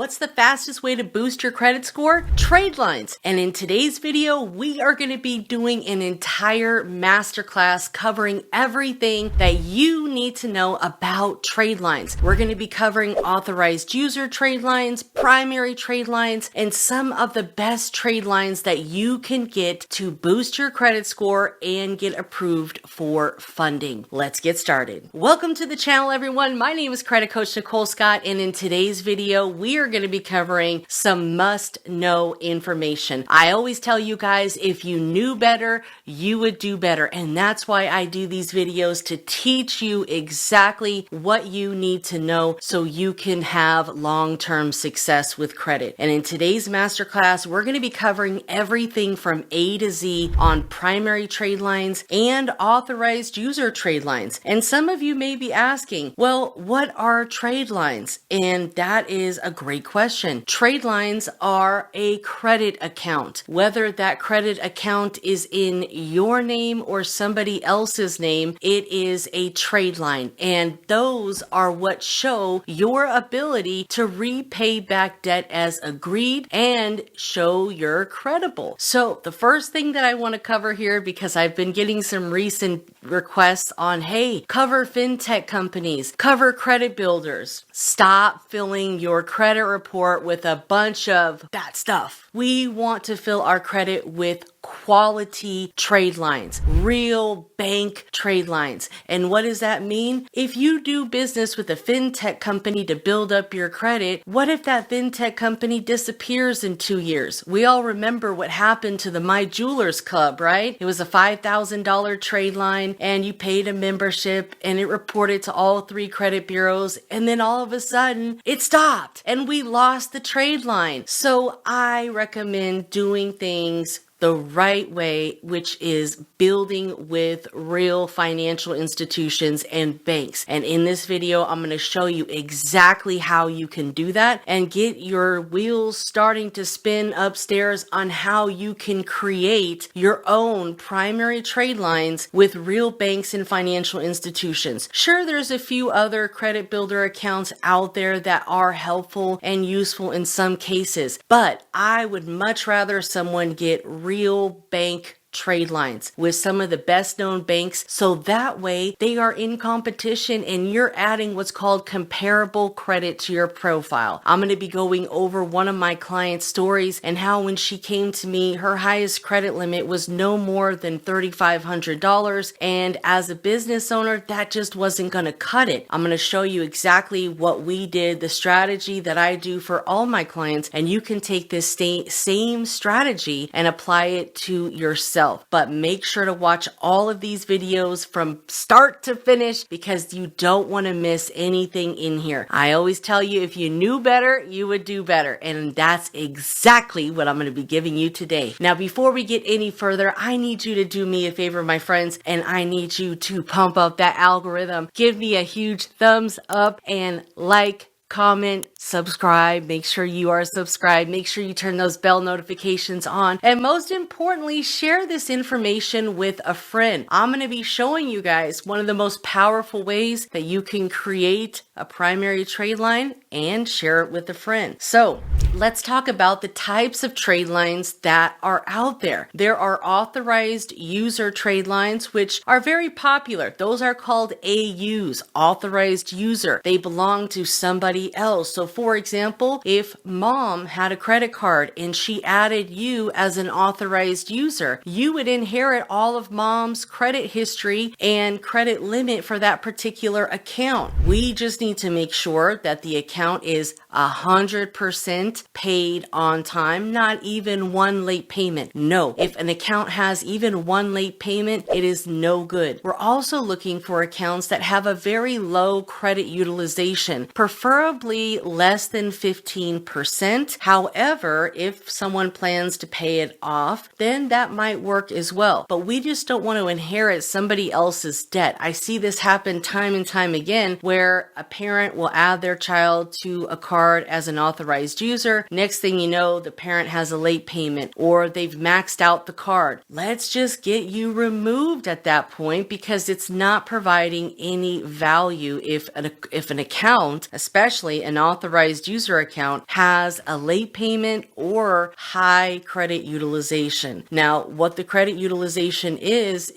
What's the fastest way to boost your credit score? Tradelines. And in today's video, we are going to be doing an entire masterclass covering everything that you need to know about Tradelines. We're going to be covering authorized user Tradelines, primary Tradelines, and some of the best Tradelines that you can get to boost your credit score and get approved for funding. Let's get started. Welcome to the channel, everyone. My name is Credit Coach Nicole Scott, and in today's video, we are going to be covering some must-know information. I always tell you guys, if you knew better, you would do better, and that's why I do these videos, to teach you exactly what you need to know so you can have long-term success with credit. And in today's masterclass, we're going to be covering everything from A to Z on primary Tradelines and authorized user Tradelines. And some of you may be asking, well, what are Tradelines? And that is a great question. Tradelines are a credit account. Whether that credit account is in your name or somebody else's name, it is a trade line. And those are what show your ability to repay back debt as agreed and show you're credible. So the first thing that I want to cover here, because I've been getting some recent requests on, hey, cover fintech companies, cover credit builders. Stop filling your credit report with a bunch of that stuff. We want to fill our credit with quality trade lines, real bank trade lines. And what does that mean? If you do business with a fintech company to build up your credit, what if that fintech company disappears in 2 years? We all remember what happened to the My Jewelers Club, right? It was a $5,000 trade line and you paid a membership and it reported to all 3 credit bureaus, and then all of a sudden it stopped and we lost the trade line. So I recommend doing things the right way, which is building with real financial institutions and banks. And in this video, I'm going to show you exactly how you can do that and get your wheels starting to spin upstairs on how you can create your own primary trade lines with real banks and financial institutions. Sure, there's a few other credit builder accounts out there that are helpful and useful in some cases, but I would much rather someone get real bank trade lines with some of the best known banks, so that way they are in competition and you're adding what's called comparable credit to your profile. I'm going to be going over one of my clients' stories and how when she came to me, her highest credit limit was no more than $3,500, and as a business owner, that just wasn't going to cut it. I'm going to show you exactly what we did, the strategy that I do for all my clients, and you can take this same strategy and apply it to yourself. But make sure to watch all of these videos from start to finish because you don't want to miss anything in here. I always tell you, if you knew better, you would do better. And that's exactly what I'm going to be giving you today. Now, before we get any further, I need you to do me a favor, my friends, and I need you to pump up that algorithm. Give me a huge thumbs up and like, comment, subscribe. Make sure you are subscribed. Make sure you turn those bell notifications on. And most importantly, share this information with a friend. I'm going to be showing you guys one of the most powerful ways that you can create a primary trade line and share it with a friend. So let's talk about the types of trade lines that are out there. There are authorized user trade lines, which are very popular. Those are called AUs, authorized user. They belong to somebody else. So for example, if mom had a credit card and she added you as an authorized user, you would inherit all of mom's credit history and credit limit for that particular account. We just need to make sure that the account is 100% paid on time, not even one late payment. No, if an account has even one late payment, it is no good. We're also looking for accounts that have a very low credit utilization, preferably less than 15%. However, if someone plans to pay it off, then that might work as well. But we just don't want to inherit somebody else's debt. I see this happen time and time again where a parent will add their child to a card card as an authorized user. Next thing you know, the parent has a late payment or they've maxed out the card. Let's just get you removed at that point because it's not providing any value if an account, especially an authorized user account, has a late payment or high credit utilization. Now, what the credit utilization is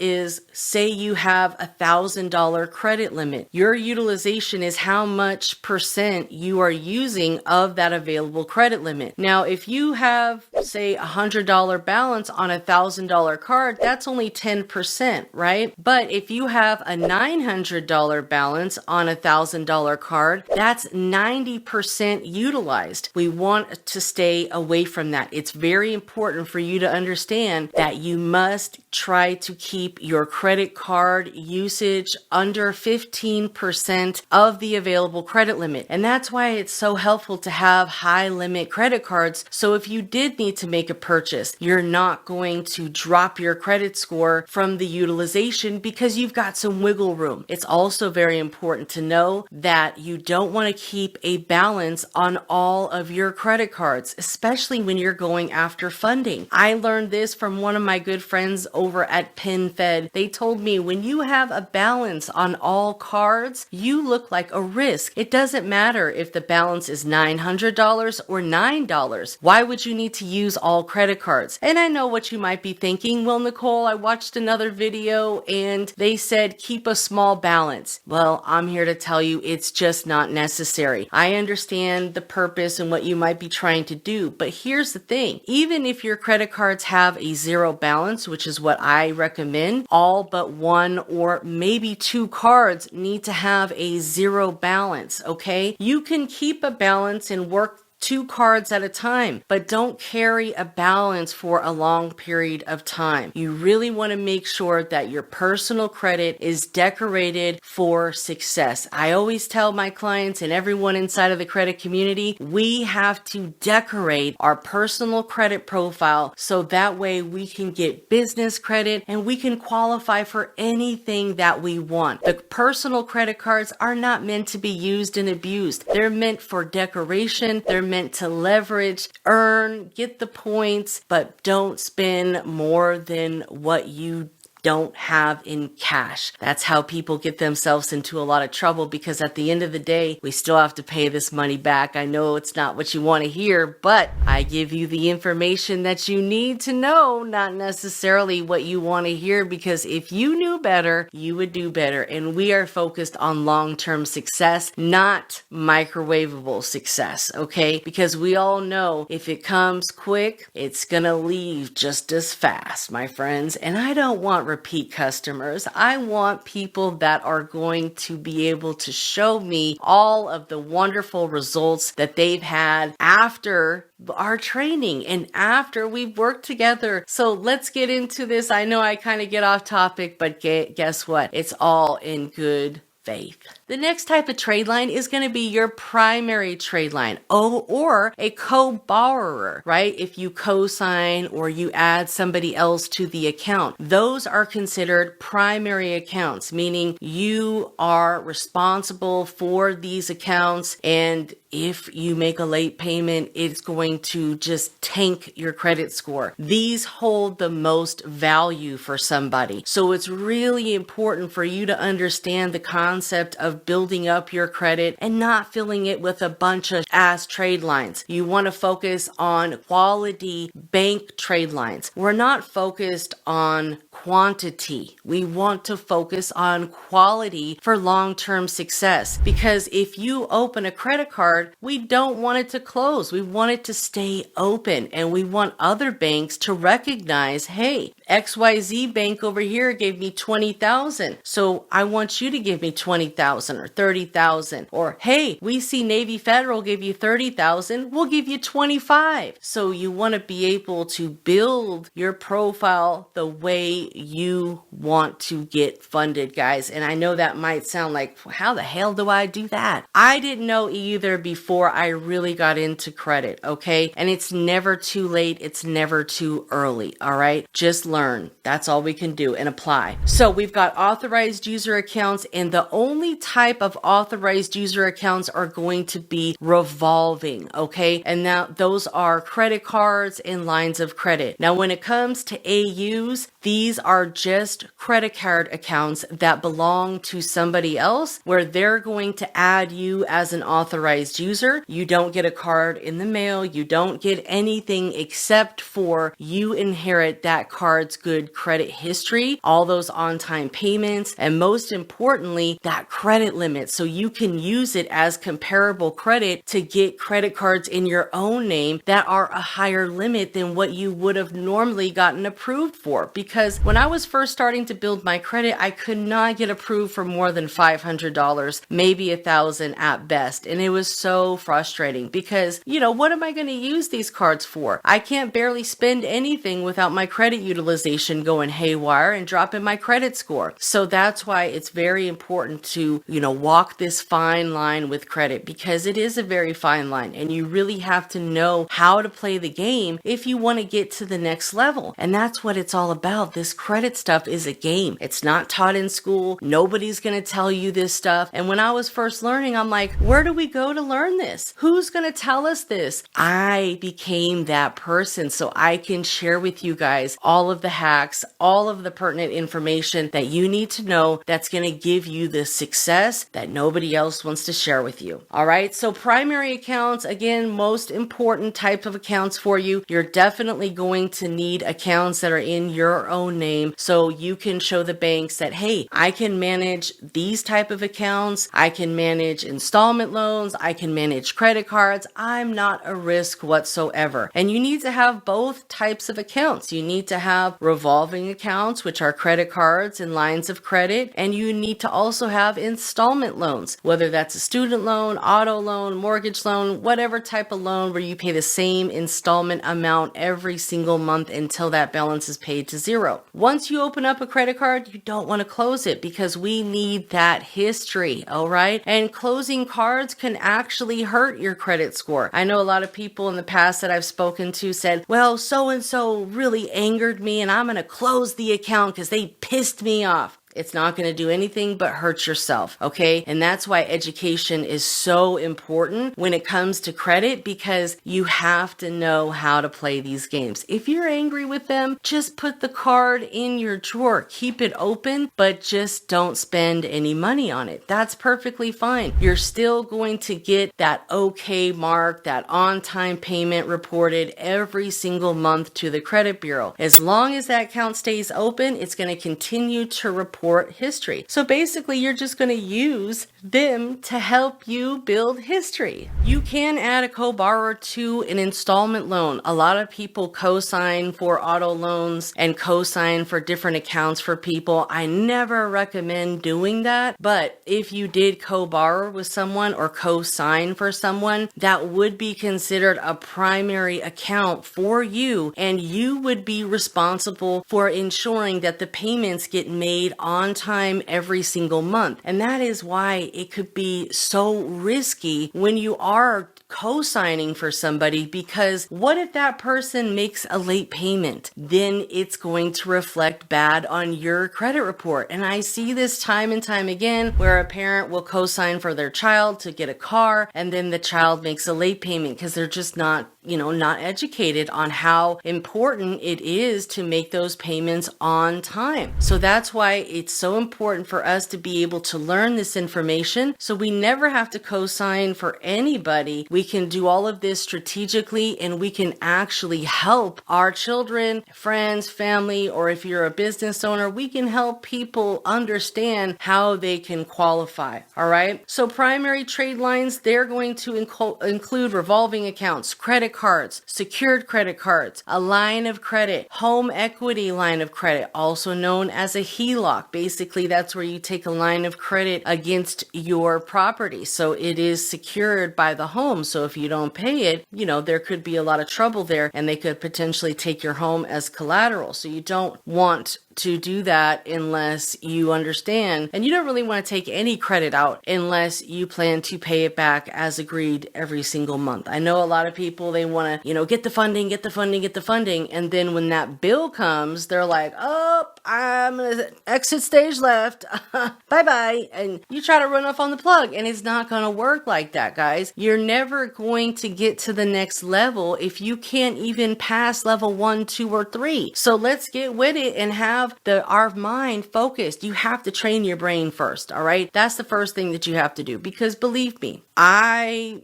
say you have $1,000 credit limit. Your utilization is how much percent you are using of that available credit limit. Now, if you have, say, $100 balance on a $1,000 card, that's only 10%, right? But if you have a $900 balance on a $1,000 card, that's 90% utilized. We want to stay away from that. It's very important for you to understand that you must try to keep your credit card usage under 15% of the available credit limit. And that's why it's so helpful to have high limit credit cards. So if you did need to make a purchase, you're not going to drop your credit score from the utilization because you've got some wiggle room. It's also very important to know that you don't want to keep a balance on all of your credit cards, especially when you're going after funding. I learned this from one of my good friends over at PenFed. They told me when you have a balance on all cards, you look like a risk. It doesn't matter if the balance is $900 or $9. Why would you need to use all credit cards? And I know what you might be thinking. Well, Nicole, I watched another video and they said keep a small balance. Well, I'm here to tell you it's just not necessary. I understand the purpose and what you might be trying to do, but here's the thing. Even if your credit cards have a zero balance, which is what I recommend, all but one or maybe two cards need to have a zero balance, okay? You can keep a balance and work two cards at a time, but don't carry a balance for a long period of time. You really want to make sure that your personal credit is decorated for success. I always tell my clients and everyone inside of the credit community, we have to decorate our personal credit profile so that way we can get business credit and we can qualify for anything that we want. The personal credit cards are not meant to be used and abused. They're meant for decoration. They're meant to leverage, earn, get the points, but don't spend more than what you don't have in cash. That's how people get themselves into a lot of trouble because at the end of the day, we still have to pay this money back. I know it's not what you want to hear, but I give you the information that you need to know, not necessarily what you want to hear, because if you knew better, you would do better. And we are focused on long-term success, not microwavable success, okay? Because we all know if it comes quick, it's gonna leave just as fast, my friends. And I don't want repeat customers. I want people that are going to be able to show me all of the wonderful results that they've had after our training and after we've worked together. So let's get into this. I know I kind of get off topic, but guess what? It's all in good faith. The next type of trade line is going to be your primary trade line, or a co-borrower, right? If you co-sign or you add somebody else to the account, those are considered primary accounts, meaning you are responsible for these accounts, and if you make a late payment, it's going to just tank your credit score. These hold the most value for somebody. So it's really important for you to understand the concept of building up your credit and not filling it with a bunch of ass trade lines. You want to focus on quality bank trade lines. We're not focused on quantity. We want to focus on quality for long-term success, because if you open a credit card, we don't want it to close. We want it to stay open, and we want other banks to recognize, hey, XYZ bank over here gave me $20,000. So I want you to give me $20,000 or $30,000. Or, hey, we see Navy Federal give you $30,000. We'll give you $25,000. So you want to be able to build your profile the way you want to get funded, guys. And I know that might sound like, how the hell do I do that? I didn't know either before I really got into credit, okay? And it's never too late. It's never too early, all right? Just learn. That's all we can do and apply. So we've got authorized user accounts, and the only type of authorized user accounts are going to be revolving, okay? And now those are credit cards and lines of credit. Now, when it comes to AUs, these are just credit card accounts that belong to somebody else where they're going to add you as an authorized user. You don't get a card in the mail. You don't get anything except for you inherit that card's good credit history, all those on-time payments, and most importantly, that credit limit. So you can use it as comparable credit to get credit cards in your own name that are a higher limit than what you would have normally gotten approved for. Because when I was first starting to build my credit, I could not get approved for more than $500, maybe $1,000 at best. And it was so frustrating because, what am I going to use these cards for? I can't barely spend anything without my credit utilization going haywire and dropping my credit score. So that's why it's very important to, walk this fine line with credit, because it is a very fine line and you really have to know how to play the game if you want to get to the next level. And that's what it's all about. This credit stuff is a game. It's not taught in school. Nobody's going to tell you this stuff. And when I was first learning, I'm like, where do we go to learn this? Who's going to tell us this? I became that person so I can share with you guys all of the hacks, all of the pertinent information that you need to know that's going to give you the success that nobody else wants to share with you. All right. So primary accounts, again, most important type of accounts for you. You're definitely going to need accounts that are in your own name so you can show the banks that, hey, I can manage these type of accounts. I can manage installment loans. I can manage credit cards. I'm not a risk whatsoever. And you need to have both types of accounts. You need to have revolving accounts, which are credit cards and lines of credit. And you need to also have installment loans, whether that's a student loan, auto loan, mortgage loan, whatever type of loan where you pay the same installment amount every single month until that balance is paid to zero. Once you open up a credit card, you don't want to close it because we need that history, all right? And closing cards can actually hurt your credit score. I know a lot of people in the past that I've spoken to said, well, so-and-so really angered me and I'm going to close the account because they pissed me off. It's not going to do anything but hurt yourself, okay? And that's why education is so important when it comes to credit, because you have to know how to play these games. If you're angry with them, just put the card in your drawer. Keep it open, but just don't spend any money on it. That's perfectly fine. You're still going to get that okay mark, that on-time payment reported every single month to the credit bureau. As long as that account stays open, it's going to continue to report history. So basically, you're just going to use them to help you build history. You can add a CoBorrow to an installment loan. A lot of people co-sign for auto loans and co-sign for different accounts for people. I never recommend doing that, but if you did CoBorrow with someone or co-sign for someone, that would be considered a primary account for you, and you would be responsible for ensuring that the payments get made on time every single month. And that is why it could be so risky when you are co-signing for somebody, because what if that person makes a late payment? Then it's going to reflect bad on your credit report. And I see this time and time again where a parent will co-sign for their child to get a car, and then the child makes a late payment because they're just not educated on how important it is to make those payments on time. So that's why it's so important for us to be able to learn this information so we never have to co-sign for anybody. We can do all of this strategically, and we can actually help our children, friends, family, or if you're a business owner, we can help people understand how they can qualify. All right. So primary trade lines, they're going to include revolving accounts, credit cards, secured credit cards, a line of credit, home equity line of credit, also known as a HELOC. Basically, that's where you take a line of credit against your property. So it is secured by the home. So if you don't pay it, there could be a lot of trouble there, and they could potentially take your home as collateral. So you don't want to do that unless you understand, and you don't really want to take any credit out unless you plan to pay it back as agreed every single month. I know a lot of people, they want to, get the funding, and then when that bill comes, they're like, oh, I'm gonna exit stage left. Bye-bye. And you try to run off on the plug, and it's not gonna work like that, guys. You're never going to get to the next level if you can't even pass level 1, 2, or 3. So let's get with it and have our mind focused. You have to train your brain first, all right? That's the first thing that you have to do, because believe me, there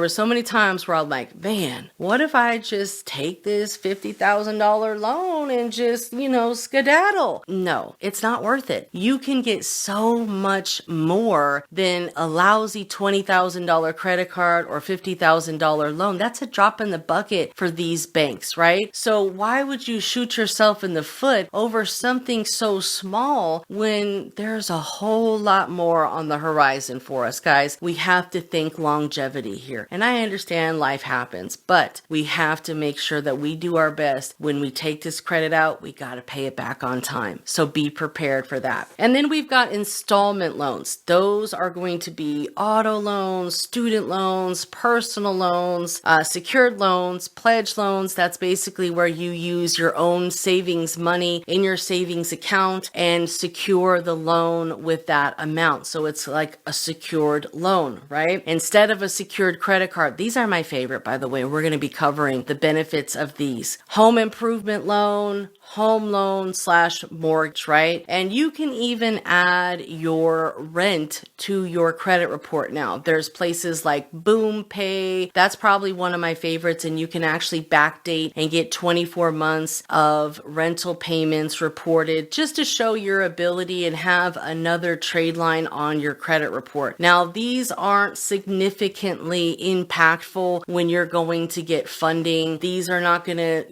were so many times where I'm like, man, what if I just take this $50,000 loan and just, skedaddle? No, it's not worth it. You can get so much more than a lousy $20,000 credit card or $50,000 loan. That's a drop in the bucket for these banks, right? So why would you shoot yourself in the foot over something so small when there's a whole lot more on the horizon for us, guys? We have to think longevity here. And I understand life happens, but we have to make sure that we do our best. When we take this credit out, we got to pay it back on time. So be prepared for that. And then we've got installment loans. Those are going to be auto loans, student loans, personal loans, secured loans, pledge loans. That's basically where you use your own savings money in your savings account and secure the loan with that amount. So it's like a secured loan, right? Instead of a secured credit card. These are my favorite, by the way. We're going to be covering the benefits of these. Home improvement loan, home loan / mortgage, right? And you can even add your rent to your credit report now. There's places like Boom Pay. That's probably one of my favorites, and you can actually backdate and get 24 months of rental payments reported just to show your ability and have another trade line on your credit report. Now, these aren't significantly impactful when you're going to get funding. These are not going to,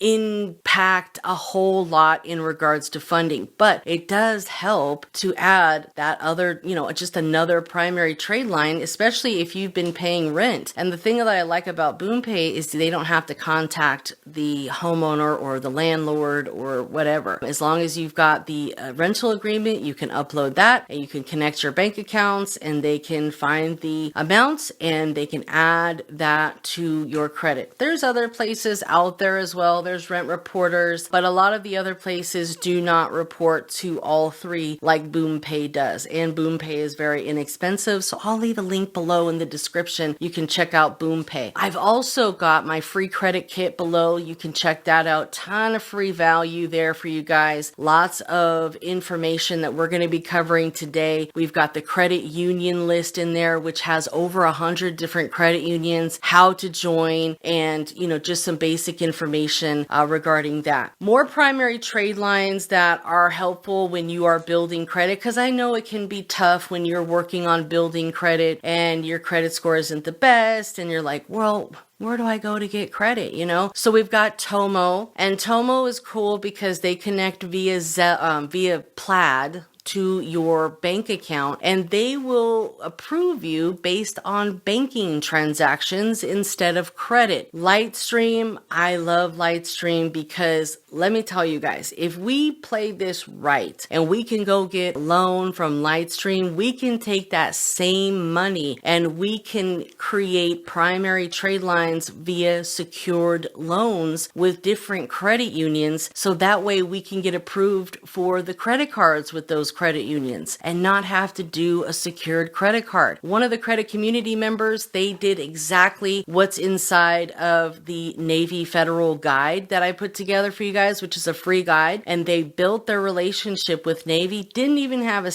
impact a whole lot in regards to funding, but it does help to add that other, just another primary trade line, especially if you've been paying rent. And the thing that I like about BoomPay is they don't have to contact the homeowner or the landlord or whatever. As long as you've got the rental agreement, you can upload that and you can connect your bank accounts and they can find the amounts and they can add that to your credit. There's other places out there as well. There's Rent Reporters, but a lot of the other places do not report to all three like BoomPay does. And BoomPay is very inexpensive, so I'll leave a link below in the description. You can check out BoomPay. I've also got my free credit kit below. You can check that out. Ton of free value there for you guys. Lots of information that we're going to be covering today. We've got the credit union list in there, which has over 100 different credit unions, how to join, and just some basic information regarding that. More primary trade lines that are helpful when you are building credit, because I know it can be tough when you're working on building credit and your credit score isn't the best and you're like, well, where do I go to get credit, So we've got Tomo, and Tomo is cool because they connect via Plaid to your bank account, and they will approve you based on banking transactions instead of credit. Lightstream, I love Lightstream because let me tell you guys, if we play this right and we can go get a loan from Lightstream, we can take that same money and we can create primary trade lines via secured loans with different credit unions. So that way we can get approved for the credit cards with those credit unions and not have to do a secured credit card. One of the credit community members, they did exactly what's inside of the Navy Federal guide that I put together for you guys, which is a free guide, and they built their relationship with Navy. Didn't even have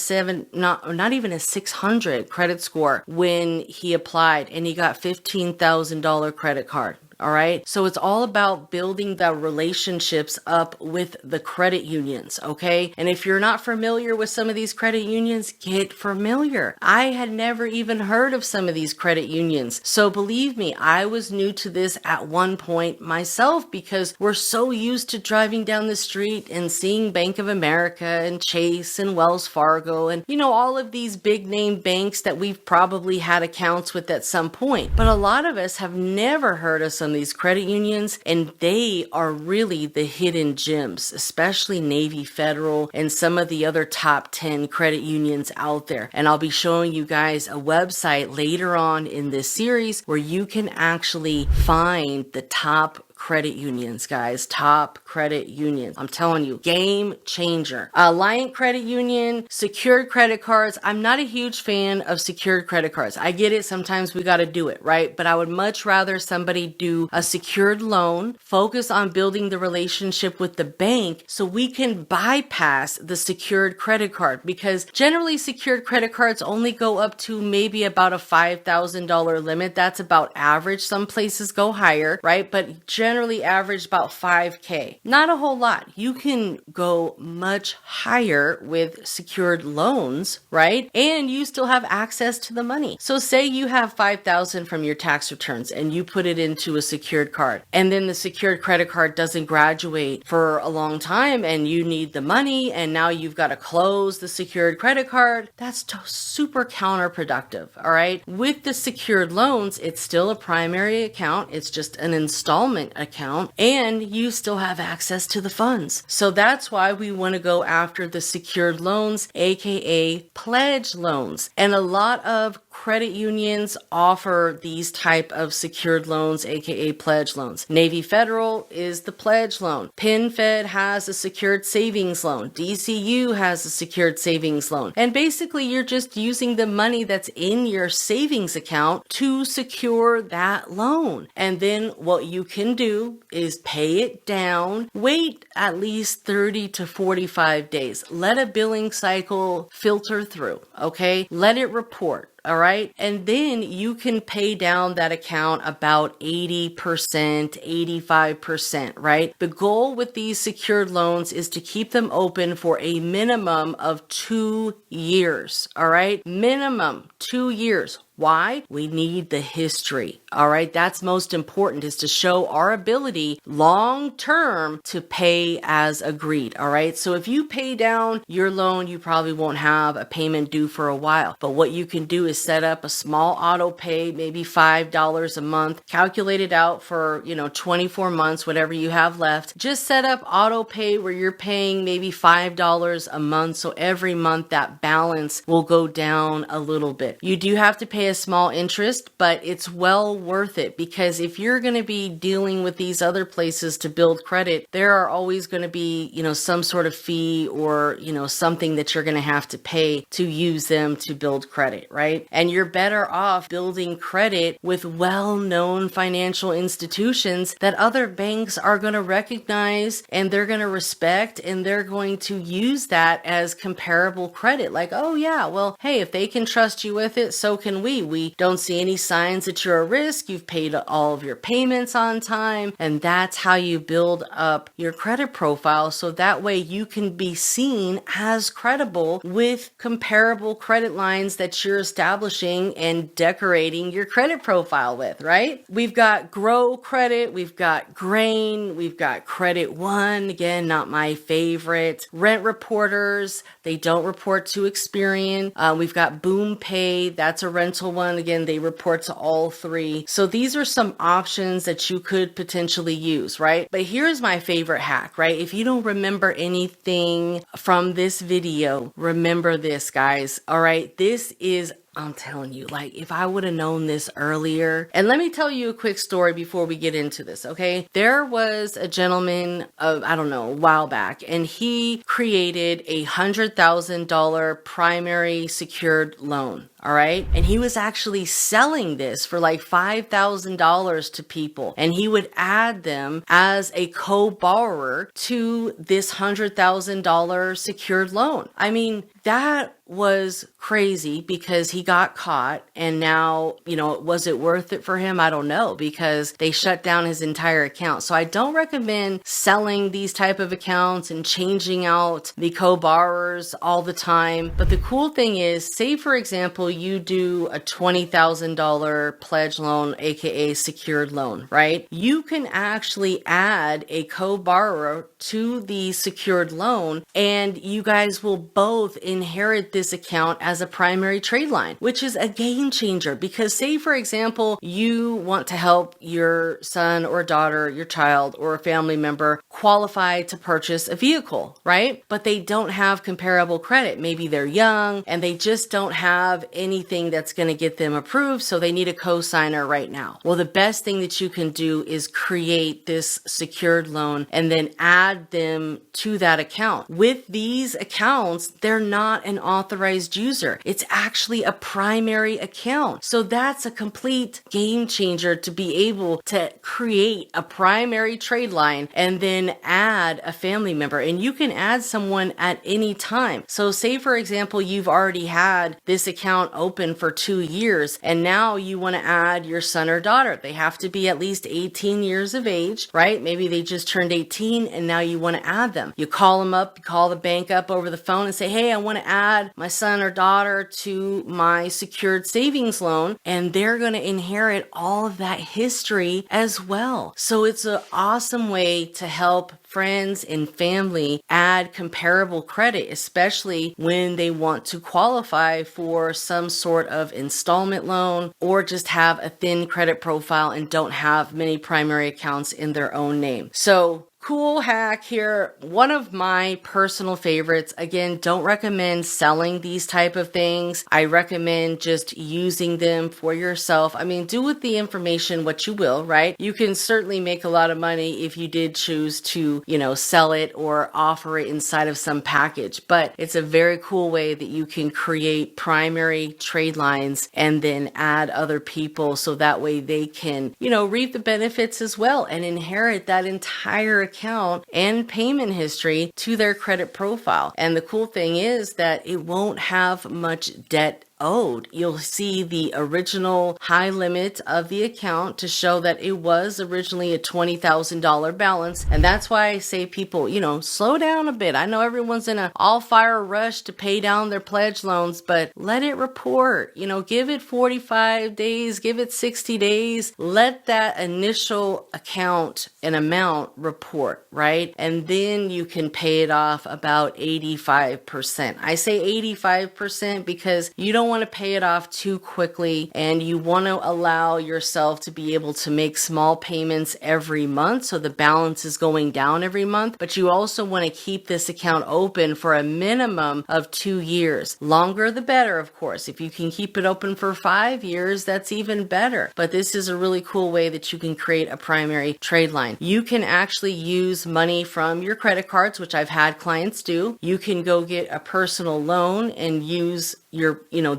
not even a 600 credit score when he applied, and he got $15,000 credit card. All right. So it's all about building the relationships up with the credit unions. Okay. And if you're not familiar with some of these credit unions, get familiar. I had never even heard of some of these credit unions. So believe me, I was new to this at one point myself because we're so used to driving down the street and seeing Bank of America and Chase and Wells Fargo and, all of these big name banks that we've probably had accounts with at some point. But a lot of us have never heard of some these credit unions, and they are really the hidden gems, especially Navy Federal and some of the other top 10 credit unions out there. And I'll be showing you guys a website later on in this series where you can actually find the top credit unions, guys. Top credit unions. I'm telling you, game changer. Alliant Credit Union, secured credit cards. I'm not a huge fan of secured credit cards. I get it. Sometimes we got to do it, right? But I would much rather somebody do a secured loan, focus on building the relationship with the bank so we can bypass the secured credit card, because generally secured credit cards only go up to maybe about a $5,000 limit. That's about average. Some places go higher, right? But generally average about $5K. Not a whole lot. You can go much higher with secured loans, right? And you still have access to the money. So say you have $5,000 from your tax returns and you put it into a secured card, and then the secured credit card doesn't graduate for a long time and you need the money, and now you've got to close the secured credit card. That's super counterproductive, all right? With the secured loans, it's still a primary account. It's just an installment account, and you still have access to the funds. So that's why we want to go after the secured loans, aka pledge loans. And a lot of credit unions offer these type of secured loans, aka pledge loans. Navy Federal is the pledge loan. PenFed has a secured savings loan. DCU has a secured savings loan. And basically you're just using the money that's in your savings account to secure that loan. And then what you can do is pay it down, wait at least 30 to 45 days. Let a billing cycle filter through, okay? Let it report. All right. And then you can pay down that account about 80%, 85%, right? The goal with these secured loans is to keep them open for a minimum of 2 years. All right. Minimum 2 years. Why? We need the history. All right. That's most important, is to show our ability long term to pay as agreed. All right. So if you pay down your loan, you probably won't have a payment due for a while. But what you can do is set up a small auto pay, maybe $5 a month, calculate it out for, 24 months, whatever you have left. Just set up auto pay where you're paying maybe $5 a month. So every month that balance will go down a little bit. You do have to pay a small interest, but it's well worth it, because if you're going to be dealing with these other places to build credit, there are always going to be, some sort of fee or, something that you're going to have to pay to use them to build credit, right? And you're better off building credit with well-known financial institutions that other banks are going to recognize and they're going to respect, and they're going to use that as comparable credit. Like, oh yeah, well, hey, if they can trust you with it, so can we. We don't see any signs that you're a risk. You've paid all of your payments on time. And that's how you build up your credit profile. So that way you can be seen as credible with comparable credit lines that you're establishing and decorating your credit profile with, right? We've got Grow Credit. We've got Grain. We've got Credit One. Again, not my favorite. Rent Reporters. They don't report to Experian. We've got Boom Pay. That's a rental one. Again, they report to all three. So these are some options that you could potentially use, right? But here's my favorite hack, right? If you don't remember anything from this video, remember this, guys. All right. This is, I'm telling you, like, if I would have known this earlier. And let me tell you a quick story before we get into this, okay? There was a gentleman, I don't know, a while back, and he created a $100,000 primary secured loan. All right. And he was actually selling this for like $5,000 to people. And he would add them as a co-borrower to this $100,000 secured loan. I mean, that was crazy, because he got caught, and now, was it worth it for him? I don't know, because they shut down his entire account. So I don't recommend selling these type of accounts and changing out the co-borrowers all the time. But the cool thing is, say for example, you do a $20,000 pledge loan, aka secured loan, right? You can actually add a co-borrower to the secured loan, and you guys will both inherit this account as a primary trade line, which is a game changer. Because say for example, you want to help your son or daughter, your child or a family member qualify to purchase a vehicle, right? But they don't have comparable credit. Maybe they're young and they just don't have anything that's going to get them approved, so they need a co-signer right now. Well, the best thing that you can do is create this secured loan and then add them to that account. With these accounts, they're not an authorized user. It's actually a primary account. So that's a complete game changer to be able to create a primary trade line and then add a family member. And you can add someone at any time. So say, for example, you've already had this account open for 2 years and now you want to add your son or daughter. They have to be at least 18 years of age, right? Maybe they just turned 18 and now you want to add them. You call them up, you call the bank up over the phone and say, hey, I want to add my son or daughter to my secured savings loan, and they're going to inherit all of that history as well. So it's an awesome way to help friends and family add comparable credit, especially when they want to qualify for some sort of installment loan or just have a thin credit profile and don't have many primary accounts in their own name. So cool hack here. One of my personal favorites. Again, don't recommend selling these type of things. I recommend just using them for yourself. I mean, do with the information what you will, right? You can certainly make a lot of money if you did choose to, sell it or offer it inside of some package. But it's a very cool way that you can create primary trade lines and then add other people so that way they can, reap the benefits as well and inherit that entire account and payment history to their credit profile. And the cool thing is that it won't have much debt owed. You'll see the original high limit of the account to show that it was originally a $20,000 balance. And that's why I say people, slow down a bit. I know everyone's in an all-fire rush to pay down their pledge loans, but let it report. Give it 45 days, give it 60 days. Let that initial account and amount report, right? And then you can pay it off about 85%. I say 85% because you don't want to pay it off too quickly and you want to allow yourself to be able to make small payments every month so the balance is going down every month, but you also want to keep this account open for a minimum of 2 years. Longer the better, of course. If you can keep it open for 5 years, that's even better. But this is a really cool way that you can create a primary trade line. You can actually use money from your credit cards, which I've had clients do. You can go get a personal loan and use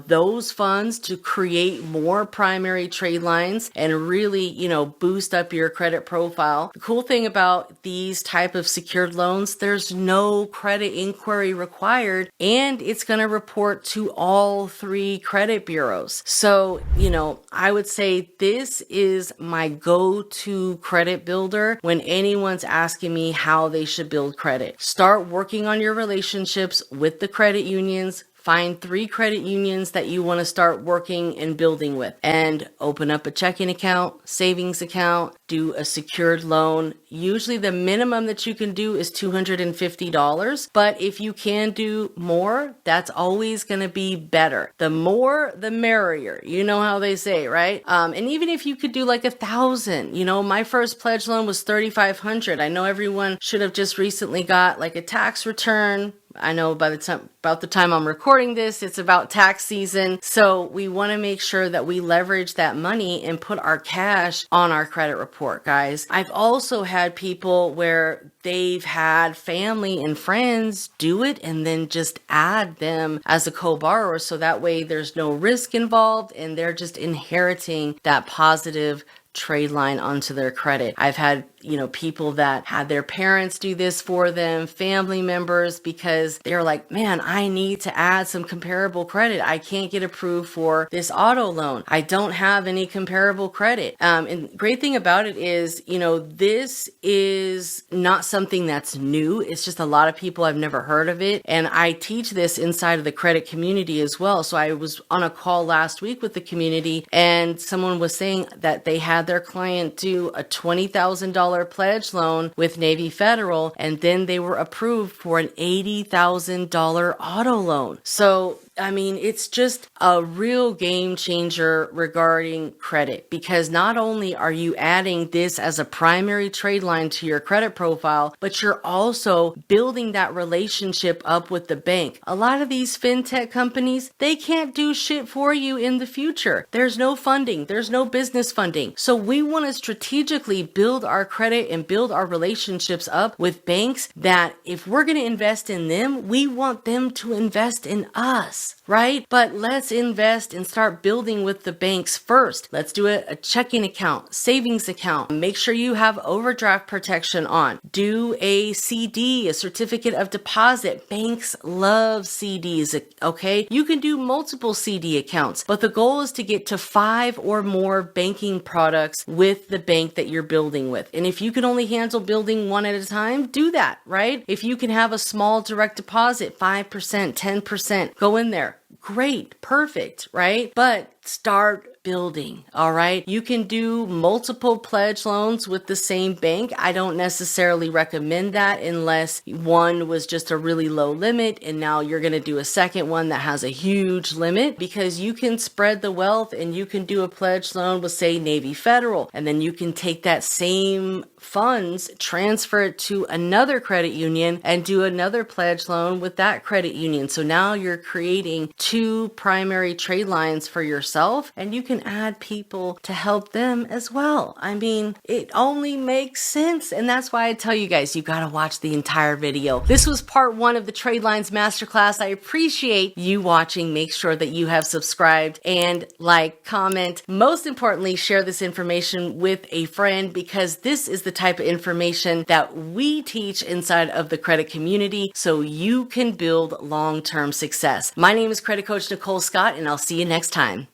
those funds to create more primary trade lines and really, boost up your credit profile. The cool thing about these type of secured loans, there's no credit inquiry required and it's going to report to all 3 credit bureaus. So, I would say this is my go-to credit builder when anyone's asking me how they should build credit. Start working on your relationships with the credit unions. Find 3 credit unions that you want to start working and building with and open up a checking account, savings account, do a secured loan. Usually the minimum that you can do is $250, but if you can do more, that's always going to be better. The more, the merrier. You know how they say, right? And even if you could do like 1,000, my first pledge loan was $3,500. I know everyone should have just recently got like a tax return. I know about the time I'm recording this, it's about tax season. So we want to make sure that we leverage that money and put our cash on our credit report, guys. I've also had people where they've had family and friends do it and then just add them as a co-borrower. So that way there's no risk involved and they're just inheriting that positive trade line onto their credit. I've had people that had their parents do this for them, family members, because they're like, man, I need to add some comparable credit. I can't get approved for this auto loan. I don't have any comparable credit. And great thing about it is, this is not something that's new. It's just a lot of people have never heard of it. And I teach this inside of the credit community as well. So I was on a call last week with the community and someone was saying that they had their client do a $20,000 pledge loan with Navy Federal, and then they were approved for an $80,000 auto loan. So it's just a real game changer regarding credit, because not only are you adding this as a primary trade line to your credit profile, but you're also building that relationship up with the bank. A lot of these fintech companies, they can't do shit for you in the future. There's no funding. There's no business funding. So we want to strategically build our credit and build our relationships up with banks that if we're going to invest in them, we want them to invest in us, right? But let's invest and start building with the banks first. Let's do a checking account, savings account. Make sure you have overdraft protection on. Do a CD, a certificate of deposit. Banks love CDs, okay? You can do multiple CD accounts, but the goal is to get to 5 or more banking products with the bank that you're building with. And if you can only handle building one at a time, do that, right? If you can have a small direct deposit, 5%, 10%, go in there. Great, perfect, right? But start building, all right? You can do multiple pledge loans with the same bank. I don't necessarily recommend that unless one was just a really low limit and now you're going to do a second one that has a huge limit, because you can spread the wealth and you can do a pledge loan with, say, Navy Federal, and then you can take that same funds, transfer it to another credit union and do another pledge loan with that credit union. So now you're creating 2 primary trade lines for yourself, and you can add people to help them as well. It only makes sense. And that's why I tell you guys, you got to watch the entire video. This was part 1 of the Tradelines Masterclass. I appreciate you watching. Make sure that you have subscribed and like, comment. Most importantly, share this information with a friend, because this is the type of information that we teach inside of the credit community so you can build long-term success. My name is Credit Coach Nicole Scott, and I'll see you next time.